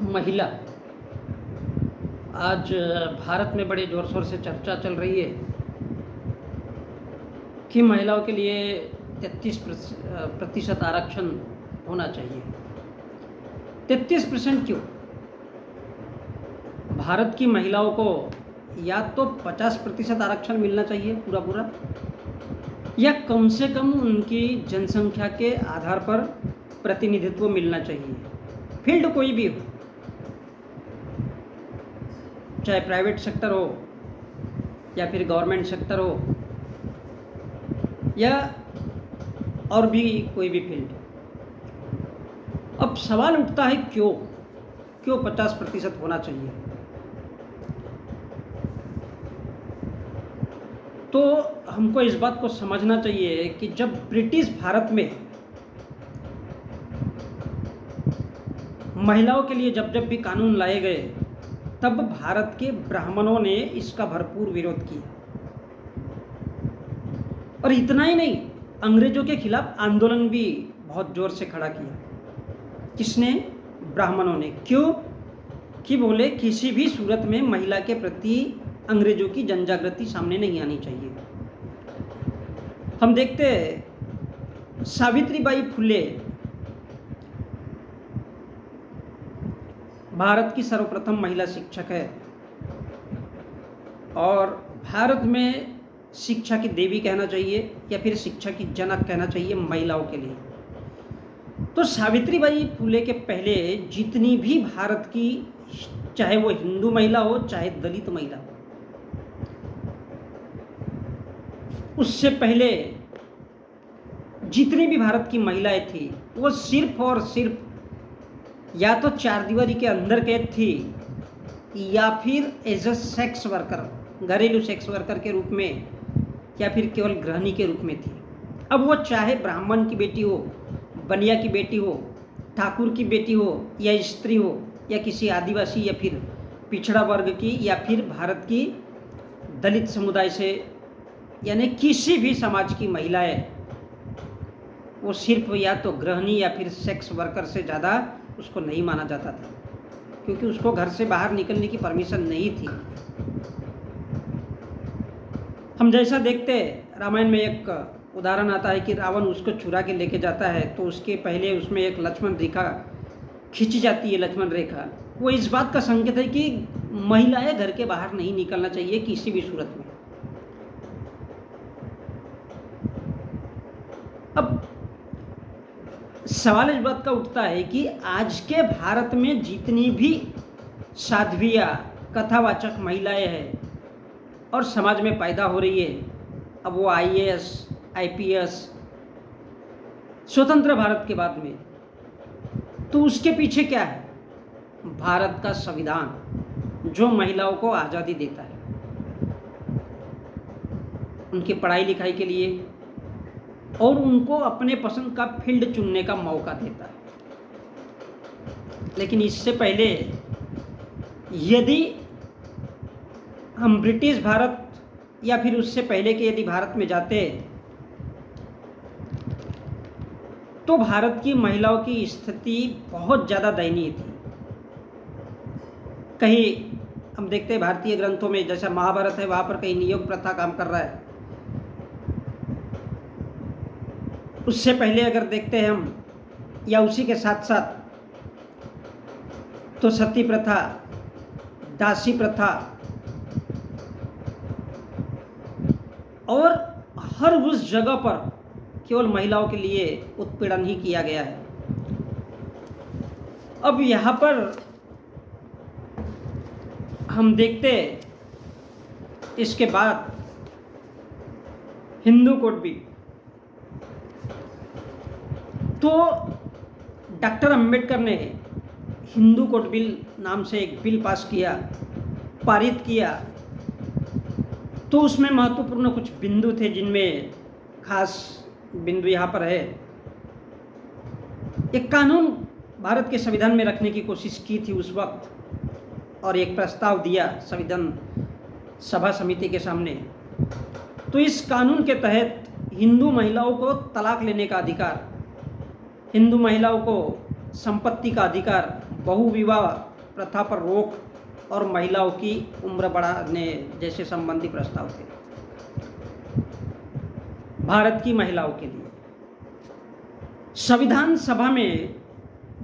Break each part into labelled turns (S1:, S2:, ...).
S1: महिला आज भारत में बड़े ज़ोर शोर से चर्चा चल रही है कि महिलाओं के लिए 33% आरक्षण होना चाहिए। 33% क्यों? भारत की महिलाओं को या तो 50% आरक्षण मिलना चाहिए पूरा पूरा, या कम से कम उनकी जनसंख्या के आधार पर प्रतिनिधित्व मिलना चाहिए। फील्ड कोई भी हो, चाहे प्राइवेट सेक्टर हो या फिर गवर्नमेंट सेक्टर हो या और भी कोई भी फील्ड। अब सवाल उठता है क्यों 50% होना चाहिए? तो हमको इस बात को समझना चाहिए कि जब ब्रिटिश भारत में महिलाओं के लिए जब भी कानून लाए गए, तब भारत के ब्राह्मणों ने इसका भरपूर विरोध किया। और इतना ही नहीं, अंग्रेजों के खिलाफ आंदोलन भी बहुत जोर से खड़ा किया। किसने? ब्राह्मणों ने। क्यों? कि बोले किसी भी सूरत में महिला के प्रति अंग्रेजों की जनजागृति सामने नहीं आनी चाहिए। हम देखते हैं सावित्रीबाई फुले भारत की सर्वप्रथम महिला शिक्षक है और भारत में शिक्षा की देवी कहना चाहिए या फिर शिक्षा की जनक कहना चाहिए महिलाओं के लिए। तो सावित्रीबाई फुले के पहले जितनी भी भारत की, चाहे वो हिंदू महिला हो चाहे दलित महिला हो, उससे पहले जितनी भी भारत की महिलाएं थी वो सिर्फ और सिर्फ या तो चार दीवारी के अंदर कैद थी या फिर एज अ सेक्स वर्कर, घरेलू सेक्स वर्कर के रूप में, या फिर केवल गृहिणी के रूप में थी। अब वो चाहे ब्राह्मण की बेटी हो, बनिया की बेटी हो, ठाकुर की बेटी हो या स्त्री हो या किसी आदिवासी या फिर पिछड़ा वर्ग की या फिर भारत की दलित समुदाय से, यानी किसी भी समाज की महिलाएं, वो सिर्फ या तो गृहिणी या फिर सेक्स वर्कर से ज़्यादा उसको नहीं माना जाता था, क्योंकि उसको घर से बाहर निकलने की परमिशन नहीं थी। हम जैसा देखते रामायण में एक उदाहरण आता है कि रावण उसको चुरा के लेके जाता है, तो उसके पहले उसमें एक लक्ष्मण रेखा खींची जाती है। लक्ष्मण रेखा वो इस बात का संकेत है कि महिलाएं घर के बाहर नहीं निकलना चाहिए किसी भी सूरत में। अब सवाल इस बात का उठता है कि आज के भारत में जितनी भी साध्वियाँ, कथावाचक महिलाएं हैं और समाज में पैदा हो रही है, अब वो IAS, IPS स्वतंत्र भारत के बाद में, तो उसके पीछे क्या है? भारत का संविधान जो महिलाओं को आज़ादी देता है उनकी पढ़ाई लिखाई के लिए और उनको अपने पसंद का फील्ड चुनने का मौका देता है। लेकिन इससे पहले यदि हम ब्रिटिश भारत या फिर उससे पहले के यदि भारत में जाते, तो भारत की महिलाओं की स्थिति बहुत ज़्यादा दयनीय थी। कहीं हम देखते हैं भारतीय ग्रंथों में, जैसा महाभारत है, वहाँ पर कहीं नियोग प्रथा काम कर रहा है। उससे पहले अगर देखते हैं हम, या उसी के साथ साथ, तो सती प्रथा, दासी प्रथा और हर उस जगह पर केवल महिलाओं के लिए उत्पीड़न ही किया गया है। अब यहाँ पर हम देखते इसके बाद हिंदू कोड भी, तो डॉक्टर अंबेडकर ने हिंदू कोड बिल नाम से एक बिल पास किया, पारित किया। तो उसमें महत्वपूर्ण कुछ बिंदु थे, जिनमें खास बिंदु यहाँ पर है। एक कानून भारत के संविधान में रखने की कोशिश की थी उस वक्त, और एक प्रस्ताव दिया संविधान सभा समिति के सामने। तो इस कानून के तहत हिंदू महिलाओं को तलाक लेने का अधिकार, हिंदू महिलाओं को संपत्ति का अधिकार, बहुविवाह प्रथा पर रोक और महिलाओं की उम्र बढ़ाने जैसे संबंधी प्रस्ताव थे भारत की महिलाओं के लिए। संविधान सभा में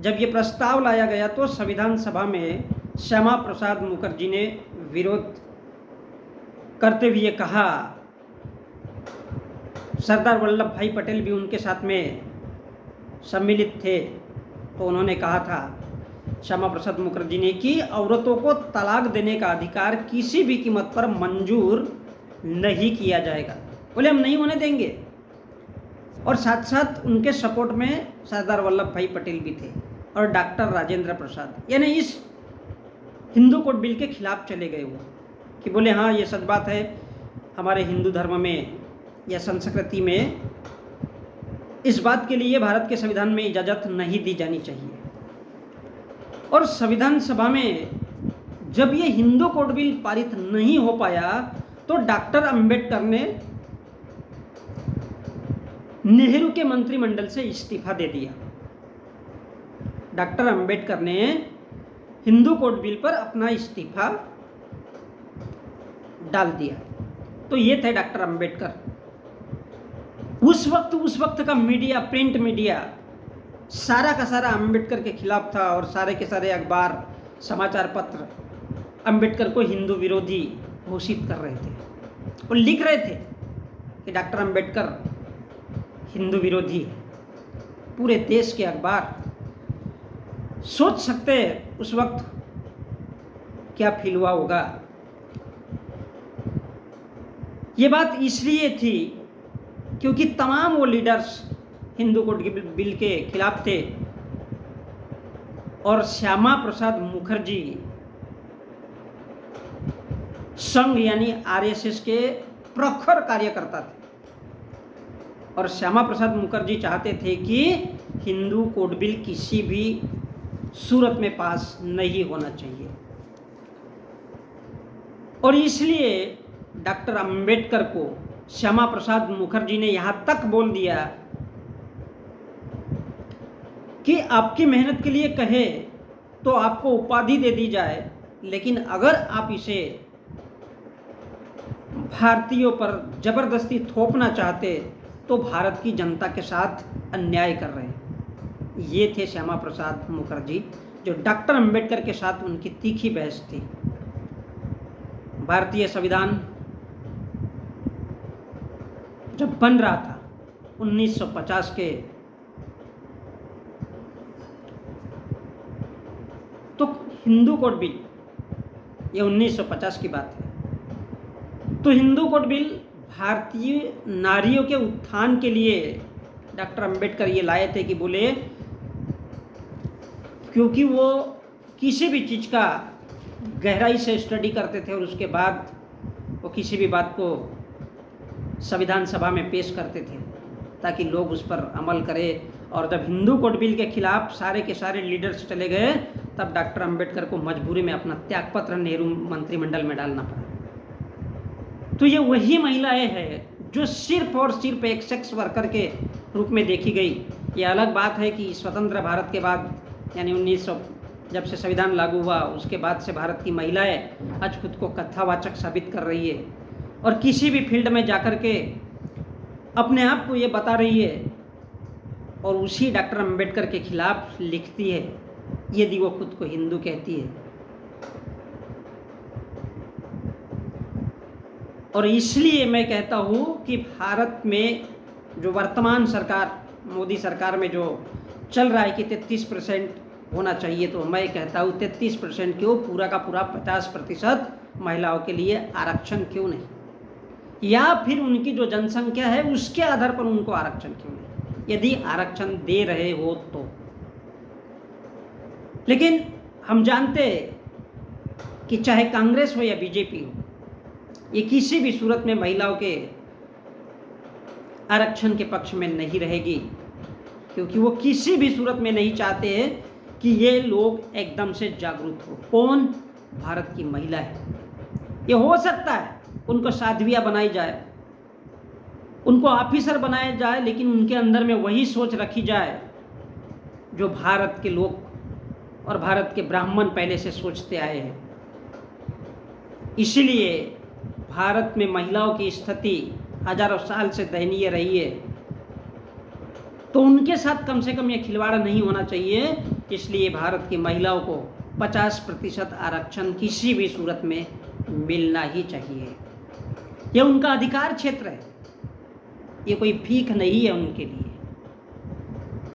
S1: जब ये प्रस्ताव लाया गया तो संविधान सभा में श्यामा प्रसाद मुखर्जी ने विरोध करते हुए कहा, सरदार वल्लभ भाई पटेल भी उनके साथ में सम्मिलित थे, तो उन्होंने कहा था श्यामा प्रसाद मुखर्जी ने कि औरतों को तलाक देने का अधिकार किसी भी कीमत पर मंजूर नहीं किया जाएगा, बोले हम नहीं होने देंगे। और साथ साथ उनके सपोर्ट में सरदार वल्लभ भाई पटेल भी थे और डॉक्टर राजेंद्र प्रसाद, यानी इस हिंदू कोड बिल के खिलाफ चले गए वो, कि बोले हाँ ये सच बात है, हमारे हिंदू धर्म में या संस्कृति में इस बात के लिए भारत के संविधान में इजाज़त नहीं दी जानी चाहिए। और संविधान सभा में जब ये हिंदू कोड बिल पारित नहीं हो पाया तो डॉक्टर अंबेडकर ने नेहरू के मंत्रिमंडल से इस्तीफा दे दिया। डॉक्टर अंबेडकर ने हिंदू कोड बिल पर अपना इस्तीफा डाल दिया। तो ये थे डॉक्टर अंबेडकर। उस वक्त का मीडिया, प्रिंट मीडिया सारा का सारा अंबेडकर के खिलाफ था और सारे के सारे अखबार, समाचार पत्र अंबेडकर को हिंदू विरोधी घोषित कर रहे थे और लिख रहे थे कि डॉक्टर अंबेडकर हिंदू विरोधी है। पूरे देश के अखबार, सोच सकते हैं उस वक्त क्या फील हुआ होगा। ये बात इसलिए थी क्योंकि तमाम वो लीडर्स हिंदू कोड बिल के खिलाफ थे और श्यामा प्रसाद मुखर्जी संघ यानी आरएसएस के प्रखर कार्यकर्ता थे और श्यामा प्रसाद मुखर्जी चाहते थे कि हिंदू कोड बिल किसी भी सूरत में पास नहीं होना चाहिए। और इसलिए डॉक्टर अंबेडकर को श्यामा प्रसाद मुखर्जी ने यहाँ तक बोल दिया कि आपकी मेहनत के लिए कहे तो आपको उपाधि दे दी जाए, लेकिन अगर आप इसे भारतीयों पर जबरदस्ती थोपना चाहते तो भारत की जनता के साथ अन्याय कर रहे हैं। ये थे श्यामा प्रसाद मुखर्जी, जो डॉक्टर अंबेडकर के साथ उनकी तीखी बहस थी। भारतीय संविधान जब बन रहा था 1950 के, तो हिंदू कोड बिल, ये 1950 की बात है, तो हिंदू कोड बिल भारतीय नारियों के उत्थान के लिए डॉक्टर अंबेडकर ये लाए थे कि बोले क्योंकि वो किसी भी चीज़ का गहराई से स्टडी करते थे और उसके बाद वो किसी भी बात को संविधान सभा में पेश करते थे ताकि लोग उस पर अमल करें। और जब हिंदू कोड बिल के खिलाफ सारे के सारे लीडर्स चले गए तब डॉक्टर अंबेडकर को मजबूरी में अपना त्यागपत्र नेहरू मंत्रिमंडल में डालना पड़ा। तो ये वही महिलाएं हैं जो सिर्फ और सिर्फ एक सेक्स वर्कर के रूप में देखी गई। ये अलग बात है कि स्वतंत्र भारत के बाद यानी 1900 जब से संविधान लागू हुआ उसके बाद से भारत की महिलाएं आज खुद को कथावाचक साबित कर रही है और किसी भी फील्ड में जाकर के अपने आप को ये बता रही है और उसी डॉक्टर अंबेडकर के खिलाफ लिखती है यदि वो खुद को हिंदू कहती है। और इसलिए मैं कहता हूँ कि भारत में जो वर्तमान सरकार, मोदी सरकार में जो चल रहा है कि 33% होना चाहिए, तो मैं कहता हूँ 33% क्यों, पूरा का पूरा 50% महिलाओं के लिए आरक्षण क्यों नहीं, या फिर उनकी जो जनसंख्या है उसके आधार पर उनको आरक्षण क्यों नहीं, यदि आरक्षण दे रहे हो तो। लेकिन हम जानते हैं कि चाहे कांग्रेस हो या बीजेपी हो, ये किसी भी सूरत में महिलाओं के आरक्षण के पक्ष में नहीं रहेगी, क्योंकि वो किसी भी सूरत में नहीं चाहते कि ये लोग एकदम से जागरूक हो। कौन? भारत की महिला है। ये हो सकता है उनको साध्वियाँ बनाई जाए, उनको ऑफिसर बनाया जाए, लेकिन उनके अंदर में वही सोच रखी जाए जो भारत के लोग और भारत के ब्राह्मण पहले से सोचते आए हैं। इसलिए भारत में महिलाओं की स्थिति हजारों साल से दयनीय रही है, तो उनके साथ कम से कम ये खिलवाड़ नहीं होना चाहिए। इसलिए भारत की महिलाओं को 50% आरक्षण किसी भी सूरत में मिलना ही चाहिए। यह उनका अधिकार क्षेत्र है, ये कोई भीख नहीं है उनके लिए।